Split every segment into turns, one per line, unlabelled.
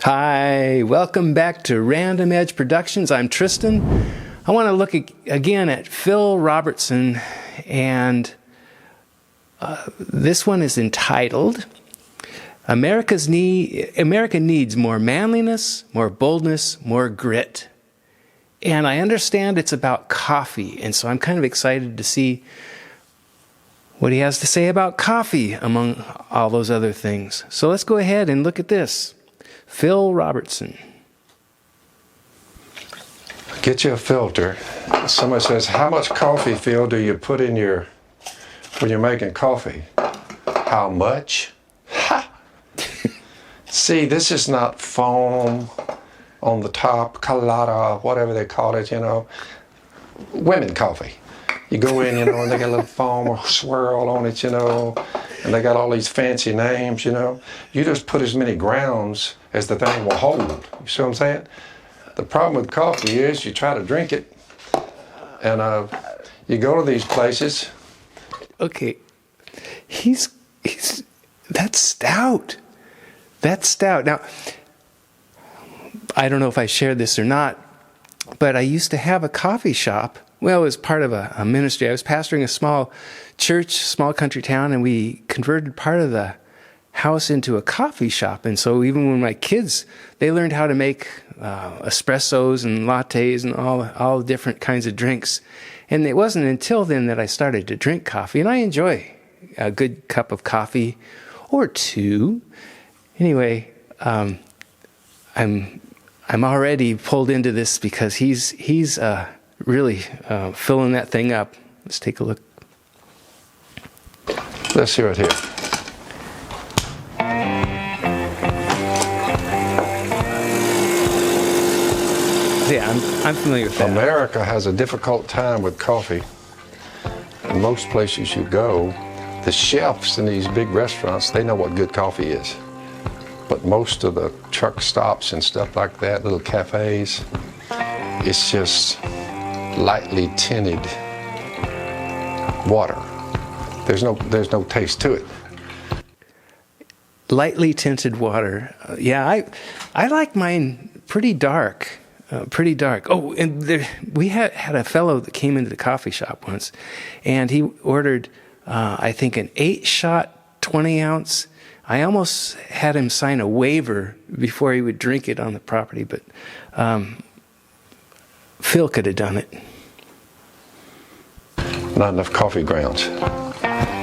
Hi, welcome back to Random Edge Productions. I'm Tristan. I want to look again at Phil Robertson, and this one is entitled, America Needs More Manliness, More Boldness, More Grit. And I understand it's about coffee, and so I'm kind of excited to see what he has to say about coffee among all those other things. So let's go ahead and look at this. Phil Robertson.
Get you a filter. Somebody says, how much coffee, Phil, do you put in when you're making coffee? How much? Ha! See, this is not foam on the top, colada, whatever they call it, Women coffee. You go in, and they got a little foam or swirl on it, and they got all these fancy names, You just put as many grounds as the thing will hold. You see what I'm saying? The problem with coffee is you try to drink it, and you go to these places.
Okay, that's stout. That's stout. Now, I don't know if I shared this or not, but I used to have a coffee shop. Well, it was part of a ministry. I was pastoring a small church, small country town, and we converted part of the house into a coffee shop. And so even when my kids, they learned how to make espressos and lattes and all different kinds of drinks. And it wasn't until then that I started to drink coffee. And I enjoy a good cup of coffee or two. Anyway, I'm already pulled into this because he's really filling that thing up. Let's take a look.
Let's hear it here.
Yeah, I'm familiar with that.
America has a difficult time with coffee. In most places you go, the chefs in these big restaurants, they know what good coffee is. But most of the truck stops and stuff like that, little cafes, it's just lightly tinted water. There's no taste to it.
Lightly tinted water. Yeah, I like mine pretty dark. Pretty dark. Oh, and we had a fellow that came into the coffee shop once, and he ordered, I think, an 8-shot, 20-ounce. I almost had him sign a waiver before he would drink it on the property, but Phil could have done it.
Not enough coffee grounds.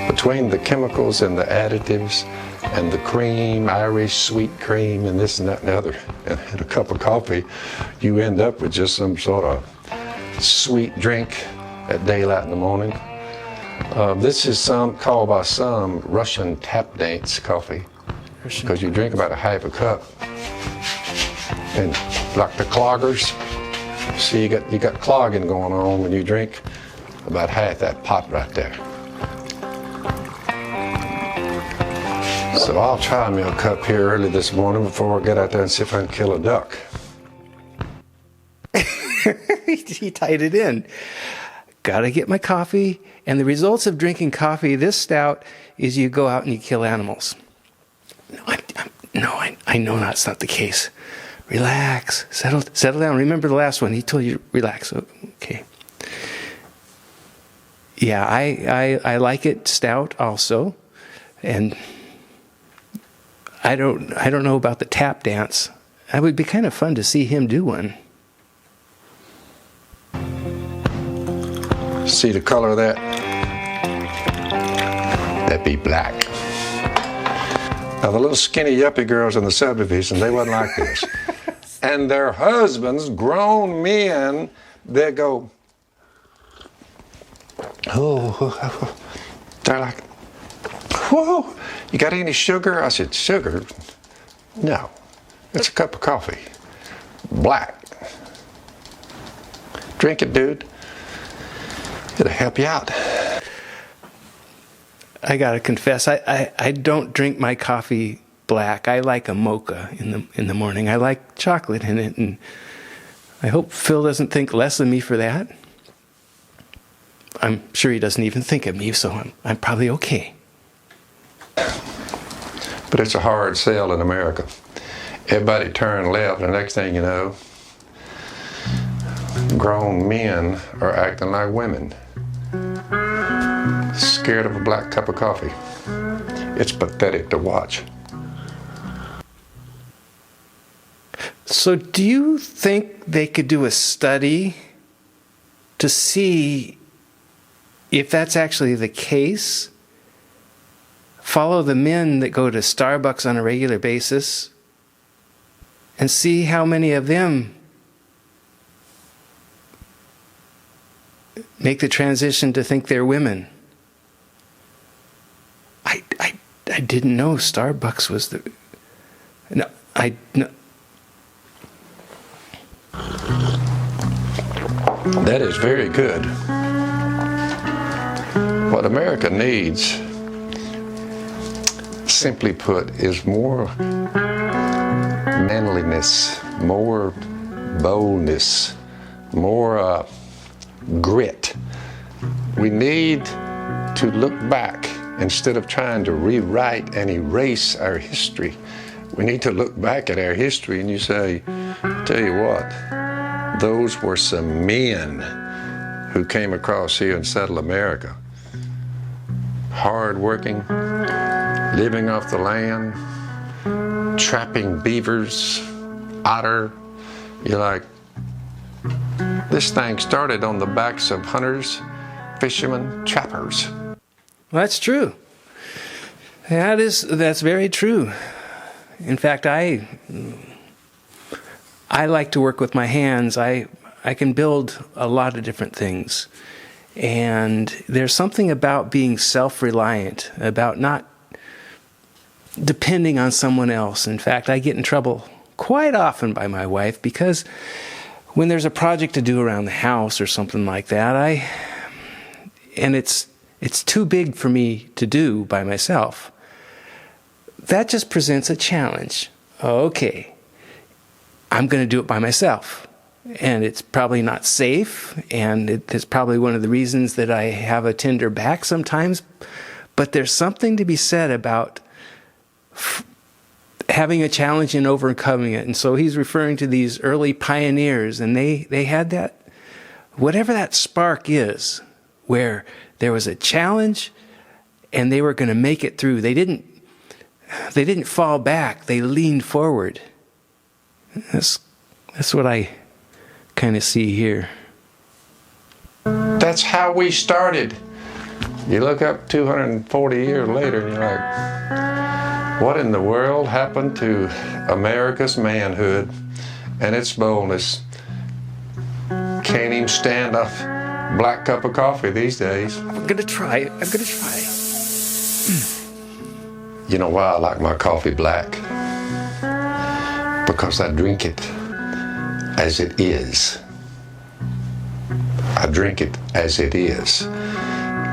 Between the chemicals and the additives and the cream, Irish sweet cream, and this and that and the other, and a cup of coffee, you end up with just some sort of sweet drink at daylight in the morning. This is called by some Russian tap dance coffee, because you drink about a half a cup, and like the cloggers, see you got clogging going on when you drink about half that pot right there. So I'll try me a cup here early this morning before I get out there and see if I can kill a duck.
He tied it in. Gotta get my coffee. And the results of drinking coffee, this stout, is you go out and you kill animals. I know that's not the case. Relax. Settle down. Remember the last one. He told you to relax. Okay. Yeah, I like it stout also. And I don't know about the tap dance. It would be kind of fun to see him do one.
See the color of that? That'd be black. Now the little skinny yuppie girls in the subdivision, they wasn't like this. And their husbands, grown men, they go, oh, they're like, whoa, you got any sugar? I said, sugar? No, it's a cup of coffee. Black. Drink it, dude. It'll help you out.
I gotta confess, I don't drink my coffee black. I like a mocha in the morning. I like chocolate in it, and I hope Phil doesn't think less of me for that. I'm sure he doesn't even think of me, so I'm probably okay.
But it's a hard sell in America. Everybody turned left, and the next thing you know, grown men are acting like women, scared of a black cup of coffee. It's pathetic to watch.
So do you think they could do a study to see if that's actually the case? Follow the men that go to Starbucks on a regular basis and see how many of them make the transition to think they're women. I didn't know Starbucks was the... No.
That is very good. What America needs, simply put, is more manliness, more boldness, more grit. We need to look back instead of trying to rewrite and erase our history. We need to look back at our history and you say, tell you what, those were some men who came across here and settled America. Hard-working, living off the land, trapping beavers, otter. You're like, this thing started on the backs of hunters, fishermen, trappers.
Well, that's true. That's very true. In fact, I like to work with my hands. I can build a lot of different things. And there's something about being self-reliant, about not depending on someone else. In fact, I get in trouble quite often by my wife because when there's a project to do around the house or something like that, and it's too big for me to do by myself, that just presents a challenge. Okay, I'm going to do it by myself. And it's probably not safe, and it's probably one of the reasons that I have a tender back sometimes. But there's something to be said about having a challenge and overcoming it. And so he's referring to these early pioneers, and they had that, whatever that spark is, where there was a challenge and they were going to make it through. They didn't fall back. They leaned forward. That's what I kind of see here.
That's how we started. You look up 240 years later and you're like, what in the world happened to America's manhood and its boldness? Can't even stand a black cup of coffee these days.
I'm going to try.
You know why I like my coffee black? Because I drink it as it is. I drink it as it is.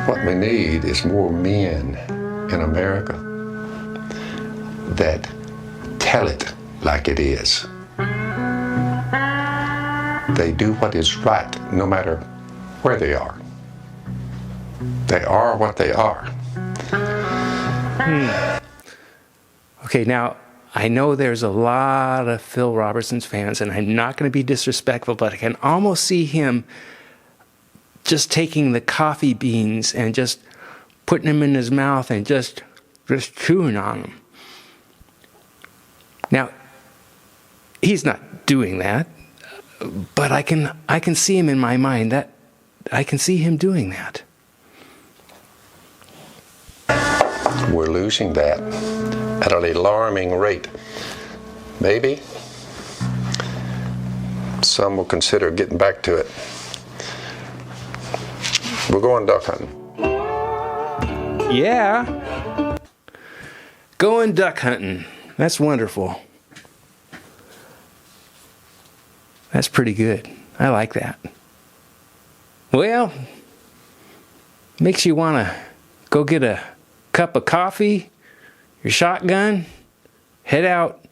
What we need is more men in America that tell it like it is. They do what is right no matter where they are. They are what they are.
Okay, now, I know there's a lot of Phil Robertson's fans, and I'm not going to be disrespectful, but I can almost see him just taking the coffee beans and just putting them in his mouth and just chewing on them. Now, he's not doing that, but I can see him in my mind. That I can see him doing that.
We're losing that at an alarming rate. Maybe some will consider getting back to it. We're going duck hunting.
Yeah. Going duck hunting. That's wonderful. That's pretty good. I like that. Well, makes you want to go get a cup of coffee, your shotgun, head out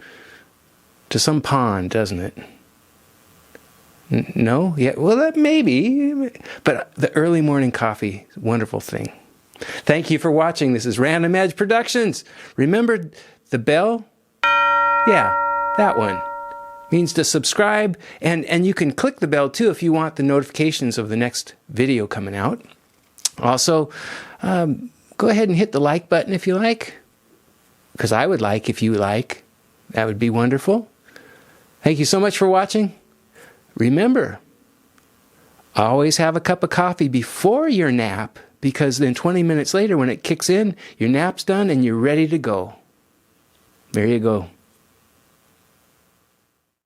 to some pond, doesn't it? No? Yeah, well, that maybe. But the early morning coffee, wonderful thing. Thank you for watching. This is Random Edge Productions. Remember the bell? Yeah, That one means to subscribe, and you can click the bell too if you want the notifications of the next video coming out. Also, go ahead and hit the like button if you like, because I would like if you like. That would be wonderful. Thank you so much for watching. Remember, always have a cup of coffee before your nap, because then 20 minutes later when it kicks in, your nap's done and you're ready to go. There you go.